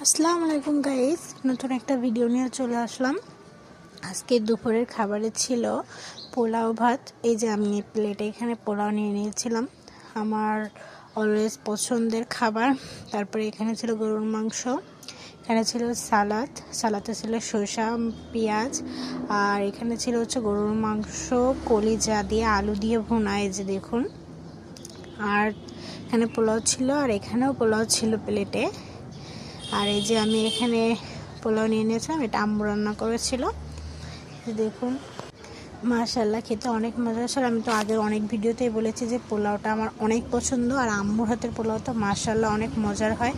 আসসালামু আলাইকুম গাইস, নতুন একটা ভিডিও নিয়ে চলে আসলাম। আজকে দুপুরের খাবারে ছিল পোলাও ভাত। এই যে আমি প্লেটে এখানে পোলাও নিয়ে নিয়েছিলাম, আমার অলওয়েজ পছন্দের খাবার। তারপরে এখানে ছিল গরুর মাংস, এখানে ছিল সালাদে ছিল শসা, পেঁয়াজ, আর এখানে ছিল হচ্ছে গরুর মাংস কলিজা দিয়ে আলু দিয়ে ভুনা। এই যে দেখুন, আর এখানে পোলাও ছিল, আর এখানেও পোলাও ছিল প্লেটে। আর এই যে আমি এখানে পোলাও নিয়ে নিয়েছিলাম, এটা আম্মু রান্না করেছিল। দেখুন, মাশাআল্লাহ খেতে অনেক মজা ছিল। আমি তো আগের অনেক ভিডিওতেই বলেছি যে পোলাওটা আমার অনেক পছন্দ, আর আম্মুর হাতের পোলাও তো মাশাআল্লাহ অনেক মজার হয়।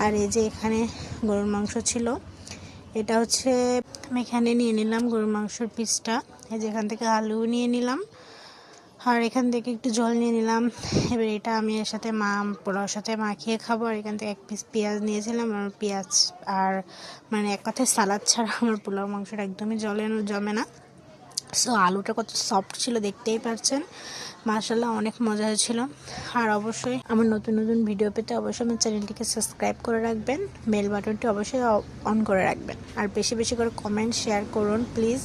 আর এই যে এখানে গরুর মাংস ছিল, এটা হচ্ছে আমি এখানে নিয়ে নিলাম গরুর মাংসের পিসটা। এই যে এখান থেকে আলু নিয়ে নিলাম, আর এখান থেকে একটু জল নিয়ে নিলাম। এবার এটা আমি এর সাথে পোলাওর সাথে মাখিয়ে খাবো। আর এখান থেকে এক পিস পেঁয়াজ নিয়েছিলাম, আর পেঁয়াজ আর মানে এক কথায় সালাদ ছাড়া আমার পোলাও মাংসটা একদমই জমে না। সো আলুটা কত সফট ছিল দেখতেই পাচ্ছেন। মাশাআল্লাহ অনেক মজা হয়েছিল। আর অবশ্যই আমার নতুন নতুন ভিডিও পেতে অবশ্যই আমার চ্যানেলটিকে সাবস্ক্রাইব করে রাখবেন, বেল বাটনটি অবশ্যই অন করে রাখবেন, আর বেশি বেশি করে কমেন্ট শেয়ার করুন প্লিজ,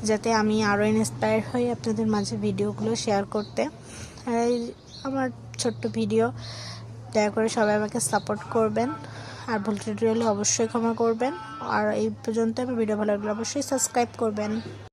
যাতে আমি আরও ইন্সপায়ার হই আপনাদের মাঝে ভিডিওগুলো শেয়ার করতে। আর আমার ছোট্ট ভিডিও, দয়া করে সবাই আমাকে সাপোর্ট করবেন, আর ভুল ত্রুটি হলে অবশ্যই ক্ষমা করবেন। আর এই পর্যন্ত আমার ভিডিও ভালো লাগলে অবশ্যই সাবস্ক্রাইব করবেন।